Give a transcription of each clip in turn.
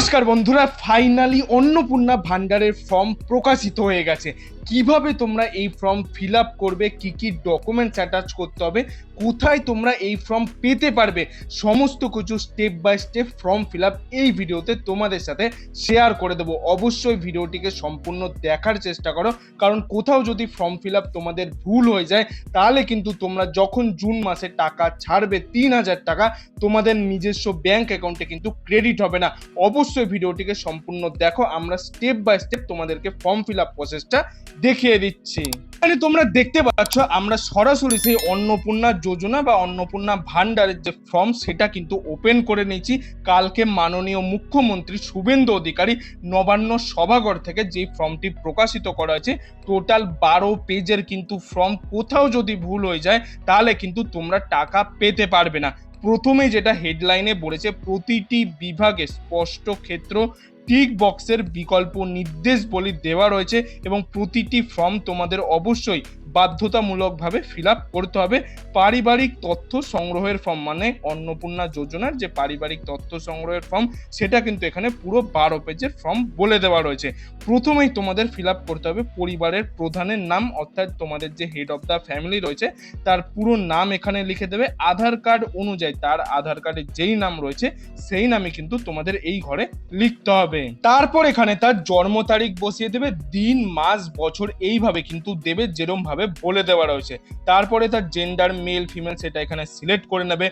নমস্কার বন্ধুরা, ফাইনালি অন্নপূর্ণা ভান্ডারের ফর্ম প্রকাশিত হয়ে গেছে। কিভাবে তোমরা এই ফর্ম ফিল আপ করবে, কি কি ডকুমেন্টস অ্যাটাচ করতে হবে, কোথায় তোমরা এই ফর্ম পেতে পারবে, সমস্ত কিছু step by step form fill up এই ভিডিওতে তোমাদের সাথে শেয়ার করে দেবো। অবশ্যই ভিডিওটিকে সম্পূর্ণ দেখার চেষ্টা করো, কারণ কোথাও যদি ফর্ম ফিল আপ তোমাদের ভুল হয়ে যায় তাহলে কিন্তু তোমরা যখন জুন মাসে টাকা ছাড়বে 3,000 টাকা তোমাদের নিজস্ব ব্যাংক অ্যাকাউন্টে কিন্তু ক্রেডিট হবে না। অবশ্যই ভিডিওটিকে সম্পূর্ণ দেখো, আমরা স্টেপ বাই স্টেপ তোমাদেরকে ফর্ম ফিল আপ প্রসেসটা দেখিয়ে দিচ্ছি। এখানে তোমরা দেখতে পাচ্ছ আমরা সরাসরি সেই অন্নপূর্ণা যোজনা বা অন্নপূর্ণা ভান্ডারের যে ফর্ম সেটা কিন্তু ওপেন করে নিয়েছি। কালকে মাননীয় মুখ্যমন্ত্রী শুভেন্দু অধিকারী নবান্ন সভাঘর থেকে যে ফর্মটি প্রকাশিত করা হয়েছে, টোটাল 12 পেজের কিন্তু ফর্ম। কোথাও যদি ভুল হয়ে যায় তাহলে কিন্তু তোমরা টাকা পেতে পারবে না। প্রথমে যেটা হেডলাইনে বলেছে, প্রতিটি বিভাগে স্পষ্ট ক্ষেত্র টিক বক্সের বিকল্প নির্দেশ বলে দেওয়া রয়েছে এবং প্রতিটি ফর্ম তোমাদের অবশ্যই বাধ্যতামূলকভাবে ফিল আপ করতে হবে। পারিবারিক তথ্য সংগ্রহের ফর্ম, মানে অন্নপূর্ণা যোজনার যে পারিবারিক তথ্য সংগ্রহের ফর্ম, সেটা কিন্তু এখানে পুরো 12 পেজের ফর্ম বলে দেওয়া রয়েছে। প্রথমেই তোমাদের ফিল আপ করতে হবে পরিবারের প্রধানের নাম, অর্থাৎ তোমাদের যে হেড অফ দ্য ফ্যামিলি রয়েছে তার পুরো নাম এখানে লিখে দেবে। আধার কার্ড অনুযায়ী তার আধার কার্ডে যেই নাম রয়েছে সেই নামে কিন্তু তোমাদের এই ঘরে লিখতে হবে। তারপর এখানে তার জন্ম তারিখ বসিয়ে দেবে, দিন মাস বছর এইভাবে কিন্তু দেবে যেরকম ভাবে বলে দেওয়া রয়েছে। তারপরে তার জেন্ডার মেল ফিমেল সেটা এখানে সিলেক্ট করে নেবে।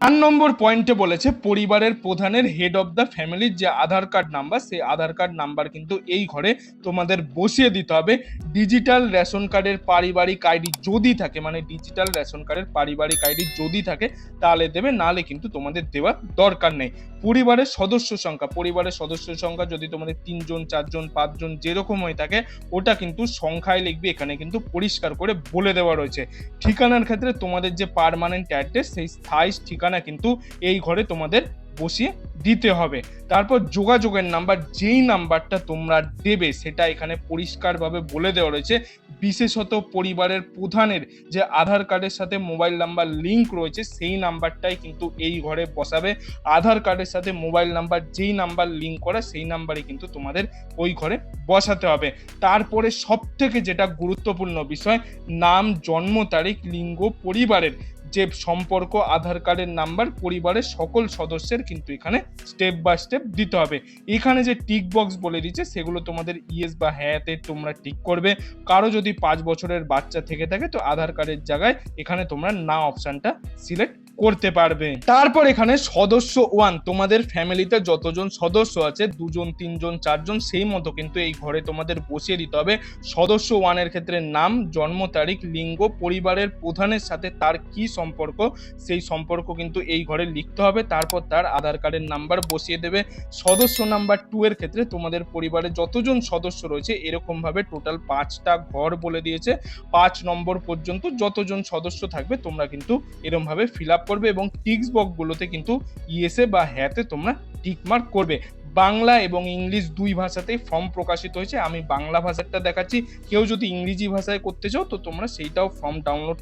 4 নম্বর পয়েন্টে বলেছে পরিবারের প্রধানের হেড অফ দ্য ফ্যামিলির যে আধার কার্ড নাম্বার, সেই আধার কার্ড নাম্বার কিন্তু এই ঘরে তোমাদের বসিয়ে দিতে হবে। ডিজিটাল রেশন কার্ডের পারিবারিক আইডি যদি থাকে, মানে ডিজিটাল রেশন কার্ডের পারিবারিক আইডি যদি থাকে তাহলে দেবে, নাহলে কিন্তু তোমাদের দেওয়ার দরকার নেই। পরিবারের সদস্য সংখ্যা যদি তোমাদের 3 জন 4 জন 5 জন যেরকম হয়ে থাকে ওটা কিন্তু সংখ্যায় লিখবে, এখানে কিন্তু পরিষ্কার করে বলে দেওয়া রয়েছে। ঠিকানার ক্ষেত্রে তোমাদের যে পার্মানেন্ট অ্যাড্রেস সেই স্থায়ী ঠিকানা কিন্তু এই ঘরে তোমাদের বসিয়ে দিতে হবে। তারপর যোগাযোগের নাম্বার, যেই নাম্বারটা তোমরা দেবে সেটা এখানে পরিষ্কারভাবে বলে দেওয়া রয়েছে। বিশেষত পরিবারের প্রধানের যে আধার কার্ডের সাথে মোবাইল নাম্বার লিঙ্ক রয়েছে সেই নাম্বারটাই কিন্তু এই ঘরে বসাবে। আধার কার্ডের সাথে মোবাইল নাম্বার যেই নাম্বার লিঙ্ক করা সেই নাম্বারই কিন্তু তোমাদের ওই ঘরে বসাতে হবে। তারপরে সব থেকে যেটা গুরুত্বপূর্ণ বিষয়, নাম, জন্ম তারিখ, লিঙ্গ, পরিবারের যে সম্পর্ক, আধার কার্ডের নাম্বার, পরিবারের সকল সদস্যের কিন্তু এখানে স্টেপ বাই স্টেপ দিতে হবে। এখানে যে টিক বক্স বলে দিচ্ছে সেগুলো তোমাদের ইয়েস বা হ্যাঁতে তোমরা টিক করবে। কারো যদি 5 বছরের বাচ্চা থেকে থাকে তো আধার কার্ডের জায়গায় এখানে তোমরা না অপশনটা সিলেক্ট করতে পারবে। তারপর এখানে সদস্য 1, তোমাদের ফ্যামিলিতে যতজন সদস্য আছে 2 জন 3 জন 4 জন সেই মতো কিন্তু এই ঘরে তোমাদের বসিয়ে দিতে হবে। সদস্য 1 এর ক্ষেত্রে নাম, জন্ম তারিখ, লিঙ্গ, পরিবারের প্রধানের সাথে তার কি সম্পর্ক সেই সম্পর্ক কিন্তু এই ঘরে লিখতে হবে। তারপর তার আধার কার্ডের নাম্বার বসিয়ে দেবে। সদস্য নাম্বার 2 এর ক্ষেত্রে তোমাদের পরিবারে যতজন সদস্য রয়েছে এরকম ভাবে টোটাল 5টা ঘর বলে দিয়েছে, 5 নম্বর পর্যন্ত যতজন সদস্য থাকবে তোমরা কিন্তু এরকম ভাবে ফিল আপ করবে এবং টিক্স বক্সগুলোতে কিন্তু ইয়েসে বা হ্যাঁতে তোমরা টিক মার্ক করবে। বাংলা এবং ইংলিশ দুই ভাষাতেই ফর্ম প্রকাশিত হয়েছে। আমি বাংলা ভাষাটা দেখাচ্ছি, কেউ যদি ইংরেজি ভাষায় করতে চাও তো তোমরা সেইটাও ফর্ম ডাউনলোড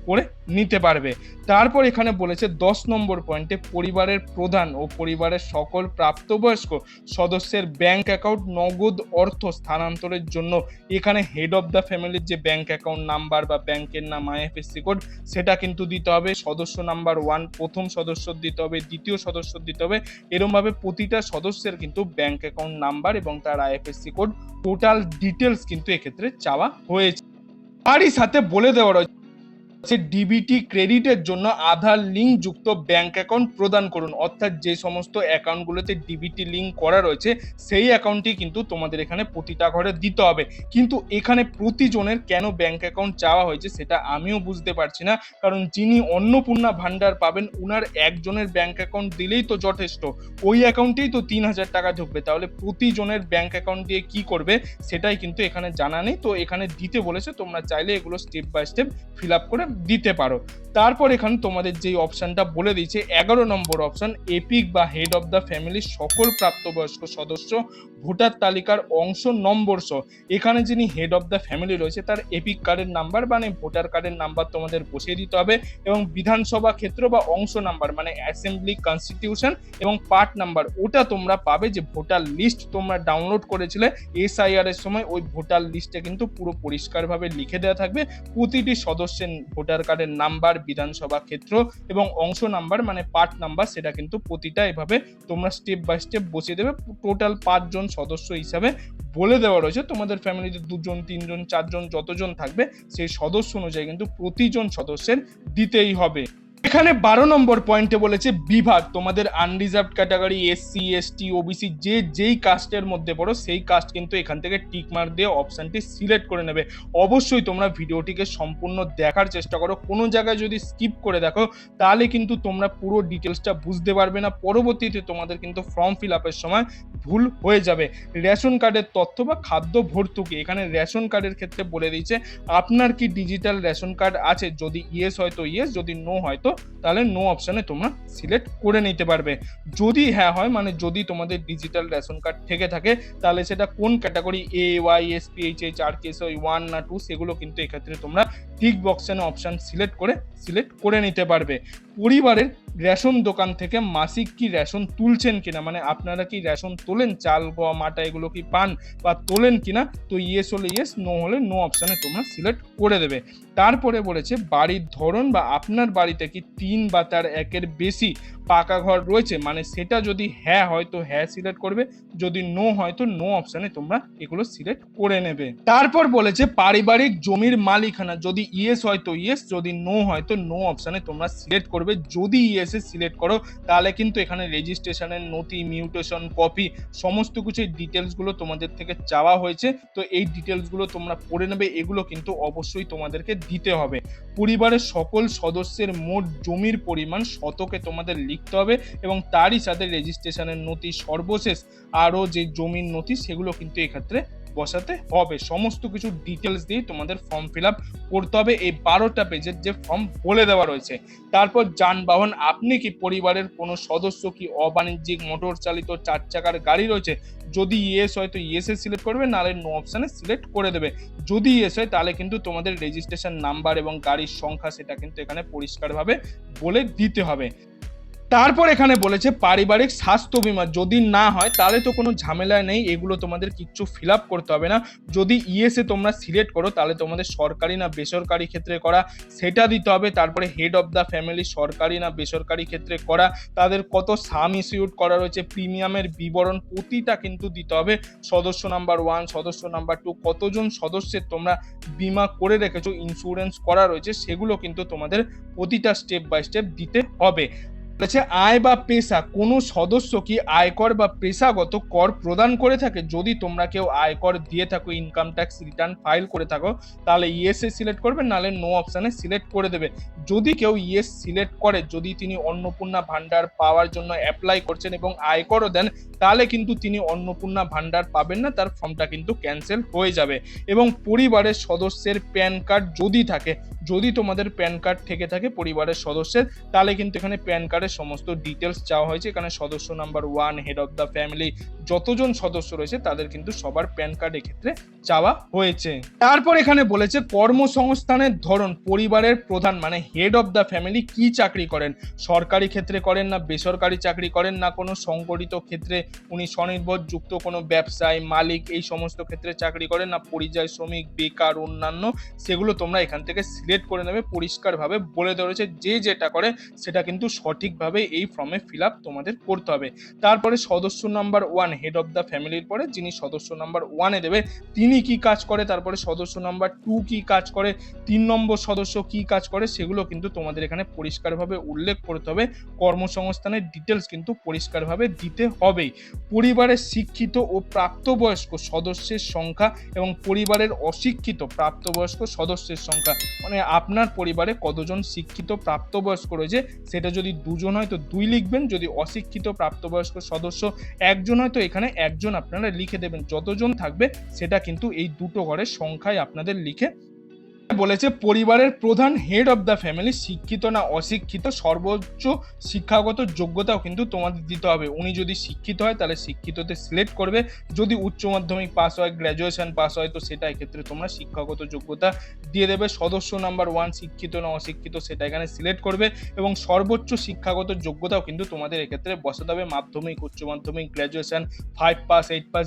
করে নিতে পারবে। তারপর এখানে বলেছে 10 নম্বর পয়েন্টে পরিবারের প্রধান ও পরিবারের সকল প্রাপ্তবয়স্ক সদস্যের ব্যাংক অ্যাকাউন্ট নগদ অর্থ স্থানান্তরের জন্য এখানে হেড অফ দ্য ফ্যামিলির যে ব্যাংক অ্যাকাউন্ট নাম্বার বা ব্যাংকের নাম, আইএফএসসি কোড সেটা কিন্তু দিতে হবে। সদস্য নাম্বার 1 প্রথম সদস্য দিতে হবে, দ্বিতীয় সদস্য দিতে হবে। এরকম ভাবে প্রতিটা সদস্যের কিন্তু ব্যাংক অ্যাকাউন্ট নাম্বার এবং তার আইএফএসসি কোড টোটাল ডিটেলস কিন্তু এক্ষেত্রে চাওয়া হয়েছে। তারই সাথে বলে দেওয়া রয়েছে ডিবিটি ক্রেডিটের জন্য আধার লিঙ্ক যুক্ত ব্যাংক অ্যাকাউন্ট প্রদান করুন, অর্থাৎ যে সমস্ত অ্যাকাউন্টগুলোতে ডিবিটি লিঙ্ক করা রয়েছে সেই অ্যাকাউন্টটি কিন্তু তোমাদের এখানে প্রতিটা ঘরে দিতে হবে। কিন্তু এখানে প্রতিজনের কেন ব্যাংক অ্যাকাউন্ট চাওয়া হয়েছে সেটা আমিও বুঝতে পারছি না, কারণ যিনি অন্নপূর্ণা ভান্ডার পাবেন উনার একজনের ব্যাংক অ্যাকাউন্ট দিলেই তো যথেষ্ট, ওই অ্যাকাউন্টেই তো 3,000 টাকা ঢুকবে, তাহলে প্রতিজনের ব্যাংক অ্যাকাউন্ট দিয়ে কি করবে সেটাই কিন্তু এখানে জানা নেই। তো এখানে দিতে বলেছে, তোমরা চাইলে এগুলো step by step fill up করে দিতে পারো। তারপর এখানে তোমাদের যেই অপশনটা বলে দিয়েছে 11 নম্বর অপশন, এপিক বা হেড অফ দ্য ফ্যামিলির সকল প্রাপ্তবয়স্ক সদস্য ভোটার তালিকার অংশ নম্বর সহ, এখানে যিনি হেড অফ দ্য ফ্যামিলি রয়েছে তার এপিক কার্ডের নাম্বার মানে ভোটার কার্ডের নাম্বার তোমাদের বসিয়ে দিতে হবে, এবং বিধানসভা ক্ষেত্র বা অংশ নাম্বার মানে অ্যাসেম্বলি কনস্টিটিউশন এবং পার্ট নাম্বার ওটা তোমরা পাবে যে ভোটার লিস্ট তোমরা ডাউনলোড করেছিলে এসআইআর এর সময়, ওই ভোটার লিস্টে কিন্তু পুরো পরিষ্কারভাবে লিখে দেওয়া থাকবে প্রতিটি সদস্যের ভোটার কার্ডের নাম্বার, বিধানসভা ক্ষেত্র এবং অংশ নাম্বার মানে পার্ট নাম্বার, সেটা কিন্তু প্রতিটা এভাবে তোমরা স্টেপ বাই স্টেপ বসিয়ে দেবে। টোটাল 5 জন সদস্য হিসাবে বলে দেওয়া রয়েছে, তোমাদের ফ্যামিলিতে 2 জন 3 জন 4 জন যতজন থাকবে সেই সদস্য অনুযায়ী কিন্তু প্রতিজন সদস্যের দিতেই হবে। এখানে 12 নম্বর পয়েন্টে বলেছে বিভাগ, তোমাদের unreserved category, SC ST OBC যেই কাস্টের মধ্যে পড়ো সেই কাস্ট কিন্তু এখান থেকে টিক মার্ক দিয়ে অপশনটি সিলেক্ট করে নেবে। অবশ্যই তোমরা ভিডিওটিকে সম্পূর্ণ দেখার চেষ্টা করো, কোনো জায়গায় যদি স্কিপ করে দেখো তাহলে কিন্তু তোমরা পুরো ডিটেলসটা বুঝতে পারবে না, পরবর্তীতে তোমাদের কিন্তু ফর্ম ফিল আপের সময় ভুল হয়ে যাবে। রেশন কার্ডের তথ্য বা খাদ্য ভর্তুকি, এখানে রেশন কার্ডের ক্ষেত্রে বলে দিয়েছে আপনার কি ডিজিটাল রেশন কার্ড আছে, যদি ইয়েস হয় তো ইয়েস, যদি নো হয় তো তাহলে নো অপশনে তোমরা সিলেক্ট করে নিতে পারবে। যদি হ্যাঁ হয় মানে যদি তোমাদের ডিজিটাল রেশন কার্ড থেকে থাকে তাহলে সেটা কোন category A Y S P H H আর কেস 1 না 2 সেগুলো কিন্তু এক্ষেত্রে তোমরা টিক বক্সে অপশন সিলেক্ট করে নিতে পারবে। পরিবারের রেশন দোকান থেকে মাসিক কি রেশন তুলছেন কিনা, মানে আপনারা কি রেশন তোলেন, চাল গম আটা এগুলো কি পান বা তোলেন কিনা, তো ইয়েস হলে ইয়েস, নো হলে নো অপশনে তোমরা সিলেক্ট করে দেবে। তারপরে বলেছে বাড়ির ধরন বা আপনার বাড়িতে কি 3 বা তার একের বেশি পাকা ঘর রয়েছে, মানে সেটা যদি হ্যাঁ হয় তো হ্যাঁ সিলেক্ট করবে, যদি নো হয় তো নো অপশনে তোমরা এগুলো সিলেক্ট করে নেবে। তারপর বলেছে পারিবারিক জমির মালিকানা, যদি ইয়েস হয় তো ইয়েস, যদি নো হয় তো নো অপশনে তোমরা সিলেক্ট করবে। যদি ইয়েস এ সিলেক্ট করো তাহলে কিন্তু এখানে রেজিস্ট্রেশনের নথি, মিউটেশন কপি সমস্ত কিছু ডিটেলস গুলো তোমাদের থেকে চাওয়া হয়েছে, তো এই ডিটেলস গুলো তোমরা পড়ে নেবে, এগুলো কিন্তু অবশ্যই তোমাদেরকে দিতে হবে। পরিবারের সকল সদস্যের মোট জমির পরিমাণ শতকে তোমাদের লিখতে হবে, এবং তারই সাথে রেজিস্ট্রেশনের নথি, সর্বশেষ আরো যে জমির নথি সেগুলো কিন্তু এক্ষেত্রে বসাতে হবে। সমস্ত কিছু ডিটেলস দিয়ে তোমাদের ফর্ম ফিল আপ করতে হবে, এই 12টা পেজের যে ফর্ম বলে দেওয়া রয়েছে। তারপর যানবাহন, আপনি কি পরিবারের কোনো সদস্য কি অবাণিজ্যিক মোটর চালিত 4 চাকার গাড়ি রয়েছে, যদি ইয়েস হয় তো ইয়েস এ সিলেক্ট করবে, নাহলে নো অপশনে সিলেক্ট করে দেবে। যদি ইয়েস হয় তাহলে কিন্তু তোমাদের রেজিস্ট্রেশন নাম্বার এবং গাড়ির সংখ্যা সেটা কিন্তু এখানে পরিষ্কারভাবে বলে দিতে হবে। তারপর এখানে বলেছে পারিবারিক স্বাস্থ্য বীমা, যদি না হয় তাহলে তো কোনো ঝামেলা নেই, এগুলো তোমাদের কিচ্ছু ফিল আপ করতে হবে না। যদি ইয়েসে তোমরা সিলেক্ট করো তাহলে তোমাদের সরকারি না বেসরকারি ক্ষেত্রে করা সেটা দিতে হবে। তারপরে হেড অফ দ্য ফ্যামিলি সরকারি না বেসরকারি ক্ষেত্রে করা, তাদের কত সাম ইস্যুড করা রয়েছে, প্রিমিয়ামের বিবরণ প্রতিটা কিন্তু দিতে হবে। সদস্য নাম্বার 1, সদস্য নাম্বার 2, কতজন সদস্যের তোমরা বিমা করে রেখেছো, ইন্স্যুরেন্স করা রয়েছে, সেগুলো কিন্তু তোমাদের প্রতিটা স্টেপ বাই স্টেপ দিতে হবে। আয় বা পেশা, কোনো সদস্য কি আয়কর বা পেশাগত কর প্রদান করে থাকে, যদি তোমরা কেউ আয়কর দিয়ে থাকো, ইনকাম ট্যাক্স রিটার্ন ফাইল করে থাকো তাহলে ইয়েস এ সিলেক্ট করবে, নাহলে নো অপশনে সিলেক্ট করে দেবে। যদি কেউ ইয়েস সিলেক্ট করে, যদি তিনি অন্নপূর্ণা ভান্ডার পাওয়ার জন্য অ্যাপ্লাই করছেন এবং আয়করও দেন, তাহলে কিন্তু তিনি অন্নপূর্ণা ভান্ডার পাবেন না, তার ফর্মটা কিন্তু ক্যান্সেল হয়ে যাবে। এবং পরিবারের সদস্যের প্যান কার্ড যদি থাকে, যদি তোমাদের প্যান কার্ড থেকে থাকে পরিবারের সদস্যের, তাহলে কিন্তু এখানে প্যান কার্ডের সমস্ত ডিটেলস চাওয়া হয়েছে। এখানে সদস্য number 1, head of the family যতজন সদস্য রয়েছে তাদের কিন্তু সবার প্যান কার্ড এক্ষেত্রে চাওয়া হয়েছে। তারপর এখানে বলেছে কর্মসংস্থানের ধরন, পরিবারের প্রধান মানে হেড অফ দ্য ফ্যামিলি কি চাকরি করেন, সরকারি ক্ষেত্রে করেন না বেসরকারি চাকরি করেন না কোনো সংগঠিত ক্ষেত্রে উনি স্বনির্ভরযুক্ত কোনো ব্যবসায় মালিক এই সমস্ত ক্ষেত্রে চাকরি করেন না পরিযায়ী শ্রমিক, বেকার, অন্যান্য, সেগুলো তোমরা এখান থেকে সিলেক্ট করে নেবে। পরিষ্কারভাবে বলে দেওয়া রয়েছে, যে যেটা করে সেটা কিন্তু সঠিকভাবে এই ফর্মে ফিল আপ তোমাদের করতে হবে। তারপরে সদস্য নাম্বার 1, হেড অফ দ্য ফ্যামিলির পরে যিনি সদস্য নাম্বার 1 এ দেবে তিনি কি কাজ করে, তারপরে সদস্য নাম্বার 2 কি কাজ করে, 3 নম্বর সদস্য কি কাজ করে, সেগুলো কিন্তু তোমাদের এখানে পরিষ্কারভাবে উল্লেখ করতে হবে। কর্মসংস্থানের ডিটেলস কিন্তু পরিষ্কারভাবে দিতে হবেই। পরিবারের শিক্ষিত ও প্রাপ্তবয়স্ক সদস্যের সংখ্যা এবং পরিবারের অশিক্ষিত প্রাপ্তবয়স্ক সদস্যের সংখ্যা, মানে আপনার পরিবারে কতজন শিক্ষিত প্রাপ্তবয়স্ক রয়েছে, সেটা যদি 2 জন হয় তো 2 লিখবেন, যদি অশিক্ষিত প্রাপ্তবয়স্ক সদস্য 1 জন হয় তো এখানে 1 জন আপনারা লিখে দেবেন। যতজন থাকবে সেটা কিন্তু এই দুটো ঘরের সংখ্যায় আপনাদের লিখে বলেছে পরিবারের প্রধান হেড অফ দ্য ফ্যামিলি শিক্ষিত না অশিক্ষিত সর্বোচ্চ শিক্ষাগত যোগ্যতাও কিন্তু তোমাদের দিতে হবে। উনি যদি শিক্ষিত হয় তাহলে শিক্ষিততে সিলেক্ট করবে, যদি উচ্চ মাধ্যমিক পাস হয়, গ্র্যাজুয়েশন পাস হয়, তো সেটা এক্ষেত্রে তোমরা শিক্ষাগত যোগ্যতা দিয়ে দেবে। সদস্য নাম্বার 1 শিক্ষিত না অশিক্ষিত সেটা এখানে সিলেক্ট করবে, এবং সর্বোচ্চ শিক্ষাগত যোগ্যতাও কিন্তু তোমাদের এক্ষেত্রে বসাতে হবে। মাধ্যমিক, উচ্চ মাধ্যমিক, গ্র্যাজুয়েশন, 5 পাস, 8 পাস,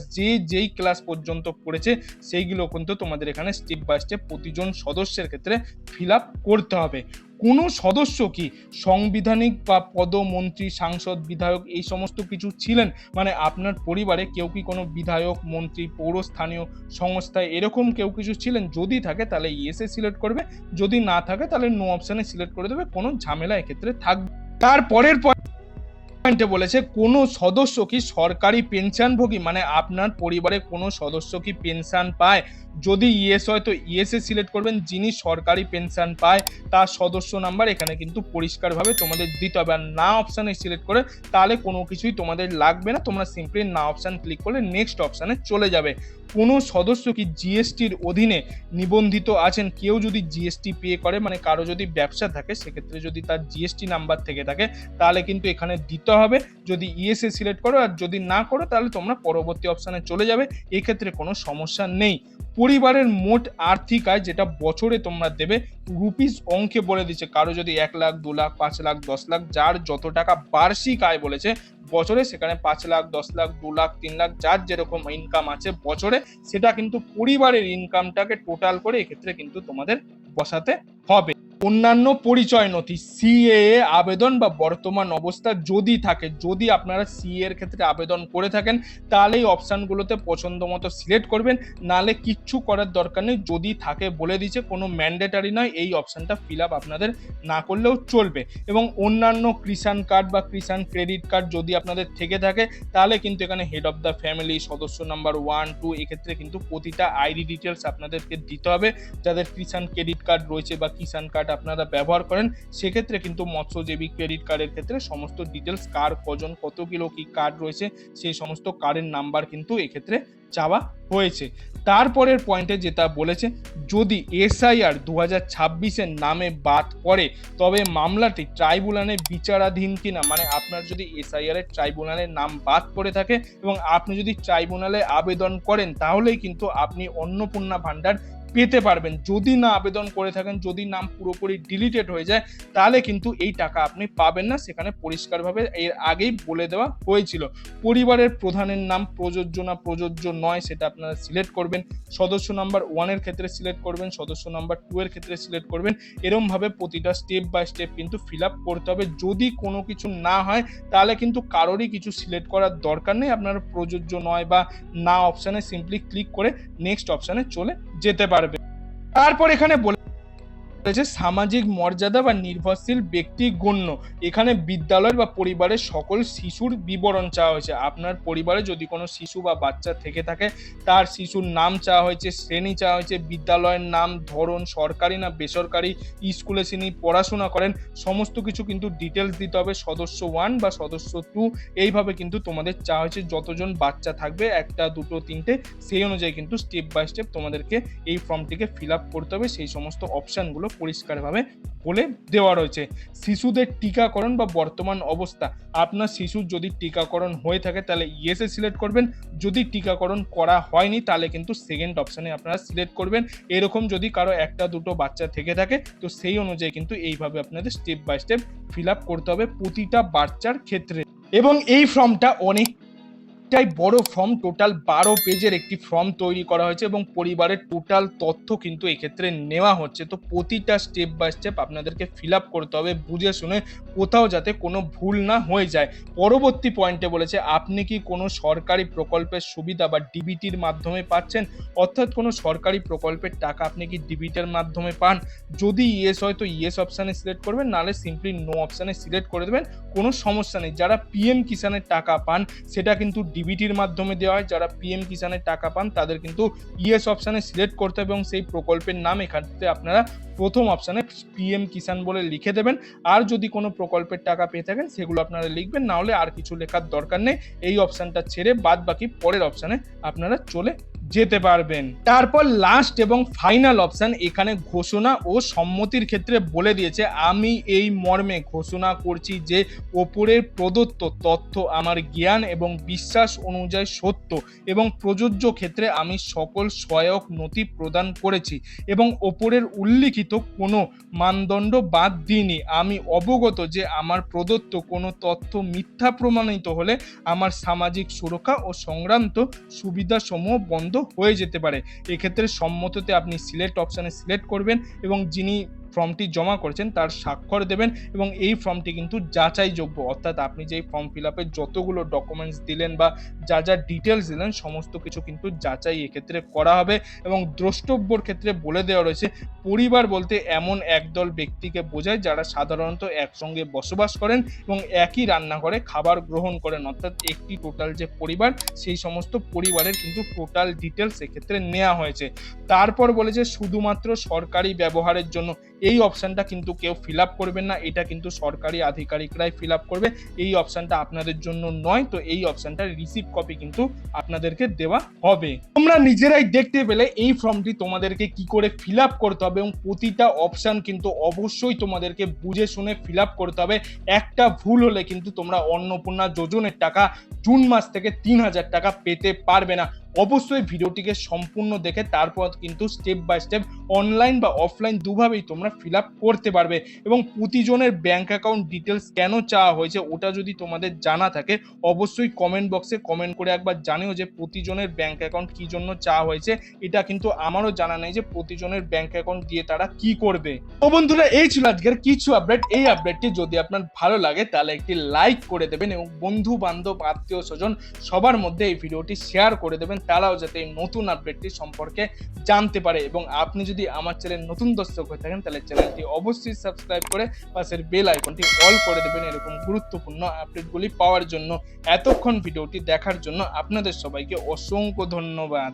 যেই ক্লাস পর্যন্ত পড়েছে সেইগুলো কিন্তু তোমাদের এখানে স্টেপ বাই স্টেপ প্রতিজন সদস্যের ক্ষেত্রে ফিল আপ করতে হবে। কোনো সদস্য কি সাংবিধানিক বা পদমন্ত্রী, সাংসদ, বিধায়ক এই সমস্ত কিছু ছিলেন, মানে আপনার পরিবারে কেউ কি কোনো বিধায়ক, মন্ত্রী, পৌরস্থানীয় সংস্থায় এরকম কেউ কিছু ছিলেন? যদি থাকে তাহলে ইয়েসে সিলেক্ট করবে, যদি না থাকে তাহলে নো অপশানে সিলেক্ট করে দেবে, কোনো ঝামেলা এক্ষেত্রে থাকবে। তারপরের পয়েন্টে বলেছে কোনো সদস্য কি সরকারি পেনশনভোগী, মানে আপনার পরিবারে কোনো সদস্য কি পেনশন পায়? যদি ইয়েস হয় তো ইয়েসে সিলেক্ট করবেন, যিনি সরকারি পেনশন পায় তার সদস্য নাম্বার এখানে কিন্তু পরিষ্কারভাবে তোমাদের দিতে হবে। আর না অপশানে সিলেক্ট করে তাহলে কোনো কিছুই তোমাদের লাগবে না, তোমরা সিম্পলি না অপশান ক্লিক করলে নেক্সট অপশানে চলে যাবে। কোনো সদস্য কি জিএসটির অধীনে নিবন্ধিত আছেন? কেউ যদি জিএসটি পে করে, মানে কারো যদি ব্যবসা থাকে সেক্ষেত্রে যদি তার জিএসটি নাম্বার থেকে থাকে তাহলে কিন্তু এখানে দিতে হবে, যদি ইয়েসে সিলেক্ট করো। আর যদি না করো তাহলে তোমরা পরবর্তী অপশানে চলে যাবে, এক্ষেত্রে কোনো সমস্যা নেই। পরিবারের মোট আর্থিক আয় যেটা বছরে তোমরা দেবে রুপিস অঙ্কে বলে দিচ্ছে, কারো যদি 1 লাখ, 2 লাখ, 5 লাখ, 10 লাখ, যার যত টাকা বার্ষিক আয় বলেছে বছরে, সেখানে 5 লাখ, 10 লাখ, 2 লাখ, 3 লাখ, যার যেরকম ইনকাম আছে বছরে সেটা কিন্তু পরিবারের ইনকামটাকে টোটাল করে এক্ষেত্রে কিন্তু তোমাদের বসাতে হবে। অন্যান্য পরিচয় নথি, সিএএ আবেদন বা বর্তমান অবস্থা যদি থাকে, যদি আপনারা সিএ এর ক্ষেত্রে আবেদন করে থাকেন তাহলে এই অপশানগুলোতে পছন্দ মতো সিলেক্ট করবেন, নাহলে কিচ্ছু করার দরকার নেই। যদি থাকে বলে দিচ্ছে, কোনো ম্যান্ডেটারি নয়, এই অপশানটা ফিল আপ আপনাদের না করলেও চলবে। এবং অন্যান্য কিষাণ কার্ড বা কিষাণ ক্রেডিট কার্ড যদি আপনাদের থেকে থাকে তাহলে কিন্তু এখানে হেড অফ দ্য ফ্যামিলি, সদস্য নাম্বার 1, 2 এক্ষেত্রে কিন্তু প্রতিটা আইডি ডিটেলস আপনাদেরকে দিতে হবে। যাদের কিষাণ ক্রেডিট কার্ড রয়েছে বা কিষাণ কার্ড আপনারা ব্যবহার করেন সেক্ষেত্রে কিন্তু মৎস্যজীবী ক্রেডিট কার্ডের ক্ষেত্রে সমস্ত ডিটেলস, কার কজন কত কিলো কি কার্ড রয়েছে সেই সমস্ত কার্ডের নাম্বার কিন্তু এক্ষেত্রে চাওয়া হয়েছে। তারপরের পয়েন্টে যেটা বলেছে, যদি এসআইআর 2026-এর নামে বাদ পড়ে তবে মামলাটি ট্রাইব্যুনালে বিচারাধীন কিনা, মানে আপনার যদি এসআইআর এর ট্রাইব্যুনালের নাম বাদ পড়ে থাকে এবং আপনি যদি ট্রাইব্যুনালে আবেদন করেন তাহলেই কিন্তু আপনি অন্নপূর্ণা ভান্ডার পেতে পারবেন। যদি না আবেদন করে থাকেন, যদি নাম পুরোপুরি ডিলিটেড হয়ে যায় তাহলে কিন্তু এই টাকা আপনি পাবেন না, সেখানে পরিষ্কারভাবে এর আগেই বলে দেওয়া হয়েছিল। পরিবারের প্রধানের নাম প্রযোজ্য না প্রযোজ্য নয় সেটা আপনারা সিলেক্ট করবেন, সদস্য নাম্বার 1 এর ক্ষেত্রে সিলেক্ট করবেন, সদস্য নাম্বার 2 এর ক্ষেত্রে সিলেক্ট করবেন। এরমভাবে প্রতিটা স্টেপ বাই স্টেপ কিন্তু ফিল আপ করতে হবে। যদি কোনো কিছু না হয় তাহলে কিন্তু কারোরই কিছু সিলেক্ট করার দরকার নেই, আপনারা প্রযোজ্য নয় বা না অপশানে সিম্পলি ক্লিক করে নেক্সট অপশানে চলে যেতে পারবে। তারপর এখানে বলেছে সামাজিক মর্যাদা বা নির্ভরশীল ব্যক্তি গণ্য, এখানে বিদ্যালয় বা পরিবারের সকল শিশুর বিবরণ চাওয়া হয়েছে। আপনার পরিবারে যদি কোনো শিশু বা বাচ্চা থেকে থাকে তার শিশুর নাম চাওয়া হয়েছে, শ্রেণী চাওয়া হয়েছে, বিদ্যালয়ের নাম, ধরন, সরকারি না বেসরকারি, স্কুলে তিনি পড়াশোনা করেন, সমস্ত কিছু কিন্তু ডিটেলস দিতে হবে। সদস্য 1 বা সদস্য 2 এইভাবে কিন্তু তোমাদের চাওয়া হয়েছে, যতজন বাচ্চা থাকবে 1টা 2টো 3টে সেই অনুযায়ী কিন্তু স্টেপ বাই স্টেপ তোমাদেরকে এই ফর্মটিকে ফিল আপ করতে হবে। সেই সমস্ত অপশানগুলো পরিষ্কারভাবে বলে দেওয়া রয়েছে। শিশুদের টিকাকরণ বা বর্তমান অবস্থা, আপনার শিশুর যদি টিকাকরণ হয়ে থাকে তাহলে ইয়েসে সিলেক্ট করবেন, যদি টিকাকরণ করা হয়নি তাহলে কিন্তু সেকেন্ড অপশানে আপনারা সিলেক্ট করবেন। এরকম যদি কারো 1টা 2টো বাচ্চা থেকে থাকে তো সেই অনুযায়ী কিন্তু এইভাবে আপনাদের step by step fill up করতে হবে প্রতিটা বাচ্চার ক্ষেত্রে। এবং এই ফর্মটা অনেকটাই বড় ফর্ম, টোটাল 12 পেজের একটি ফর্ম তৈরি করা হয়েছে এবং পরিবারের টোটাল তথ্য কিন্তু এক্ষেত্রে নেওয়া হচ্ছে। তো প্রতিটা স্টেপ বাই স্টেপ আপনাদেরকে ফিল আপ করতে হবে বুঝে শুনে, কোথাও যাতে কোনো ভুল না হয়ে যায়। পরবর্তী পয়েন্টে বলেছে আপনি কি কোনো সরকারি প্রকল্পের সুবিধা বা ডিবিটির মাধ্যমে পাচ্ছেন, অর্থাৎ কোনো সরকারি প্রকল্পের টাকা আপনি কি ডিবিটির মাধ্যমে পান। যদি ইয়েস হয় তো ইয়েস অপশানে সিলেক্ট করবেন, নাহলে সিম্পলি নো অপশানে সিলেক্ট করে দেবেন, কোনো সমস্যা নেই। যারা পিএম কিষাণের টাকা পান সেটা কিন্তু ডিবিটির মাধ্যমে দেওয়া হয়, যারা পিএম কিষাণের টাকা পান তাদের কিন্তু ইয়েস অপশানে সিলেক্ট করতে হবে এবং সেই প্রকল্পের নাম এখানে আপনারা প্রথম অপশানে পিএম কিষাণ বলে লিখে দেবেন। আর যদি কোনো প্রকল্পের টাকা পেয়ে থাকেন সেগুলো আপনারা লিখবেন, না হলে আর কিছু লেখার দরকার নেই। এই অপশানটা ছেড়ে বাদ বাকি পরের অপশানে আপনারা চলে যেতে পারবেন। তারপর লাস্ট এবং ফাইনাল অপশন এখানে ঘোষণা ও সম্মতির ক্ষেত্রে বলে দিয়েছে, আমি এই মর্মে ঘোষণা করছি যে ওপরের প্রদত্ত তথ্য আমার জ্ঞান এবং বিশ্বাস অনুযায়ী সত্য এবং প্রযোজ্য ক্ষেত্রে আমি সকল সহায়ক নথি প্রদান করেছি এবং ওপরের উল্লিখিত কোনো মানদণ্ড বাদ দিইনি। আমি অবগত যে আমার প্রদত্ত কোনো তথ্য মিথ্যা প্রমাণিত হলে আমার সামাজিক সুরক্ষা ও সংক্রান্ত সুবিধাসমূহ বন্ধ হয়ে যেতে পারে। এক্ষেত্রে সম্মততে আপনি সিলেক্ট অপশানে সিলেক্ট করবেন এবং যিনি ফর্মটি জমা করেছেন তার স্বাক্ষর দেবেন এবং এই ফর্মটি কিন্তু যাচাইযোগ্য, অর্থাৎ আপনি যেই ফর্ম ফিল আপে যতগুলো ডকুমেন্টস দিলেন বা যা যা ডিটেলস দিলেন সমস্ত কিছু কিন্তু যাচাই এক্ষেত্রে করা হবে। এবং দ্রষ্টব্যর ক্ষেত্রে বলে দেওয়া রয়েছে, পরিবার বলতে এমন একদল ব্যক্তিকে বোঝায় যারা সাধারণত একসঙ্গে বসবাস করেন এবং একই রান্নাঘরে খাবার গ্রহণ করেন, অর্থাৎ একটি টোটাল যে পরিবার সেই সমস্ত পরিবারের কিন্তু টোটাল ডিটেলস এক্ষেত্রে নেওয়া হয়েছে। তারপর বলেছে শুধুমাত্র সরকারি ব্যবহারের জন্য, এই অপশানটা কিন্তু কেউ ফিল আপ করবেন না, এটা কিন্তু সরকারি আধিকারিকরাই ফিল আপ করবে, এই অপশানটা আপনাদের জন্য নয়। তো এই অপশানটার রিসিভ কপি কিন্তু আপনাদেরকে দেওয়া হবে। তোমরা নিজেরাই দেখতে পেলে এই ফর্মটি তোমাদেরকে কি করে ফিল আপ করতে হবে এবং প্রতিটা অপশান কিন্তু অবশ্যই তোমাদেরকে বুঝে শুনে ফিল আপ করতে হবে। একটা ভুল হলে কিন্তু তোমরা অন্নপূর্ণা যোজনের টাকা জুন মাস থেকে 3,000 টাকা পেতে পারবে না। অবশ্যই ভিডিওটিকে সম্পূর্ণ দেখে তারপর কিন্তু স্টেপ বাই স্টেপ অনলাইন বা অফলাইন দুভাবেই তোমরা ফিল আপ করতে পারবে। এবং প্রতিজনের ব্যাংক অ্যাকাউন্ট ডিটেলস কেন চাওয়া হয়েছে ওটা যদি তোমাদের জানা থাকে অবশ্যই কমেন্ট বক্সে কমেন্ট করে একবার জানিও যে প্রতিজনের ব্যাংক অ্যাকাউন্ট কি জন্য চাওয়া হয়েছে। এটা কিন্তু আমারও জানা নেই যে প্রতিজনের ব্যাংক অ্যাকাউন্ট দিয়ে তারা কি করবে। তো বন্ধুরা এই ছিল আজকের কিছু আপডেট। এই আপডেটটি যদি আপনার ভালো লাগে তাহলে একটি লাইক করে দেবেন এবং বন্ধু বান্ধব আত্মীয় স্বজন সবার মধ্যে এই ভিডিওটি শেয়ার করে দেবেন, তারাও যাতে এই নতুন আপডেটটি সম্পর্কে জানতে পারে। এবং আপনি যদি আমার চ্যানেল নতুন দর্শক হয়ে থাকেন তাহলে চ্যানেলটি অবশ্যই সাবস্ক্রাইব করে পাশের বেল আইকনটি অল করে দেবেন এরকম গুরুত্বপূর্ণ আপডেটগুলি পাওয়ার জন্য। এতক্ষণ ভিডিওটি দেখার জন্য আপনাদের সবাইকে অসংখ্য ধন্যবাদ।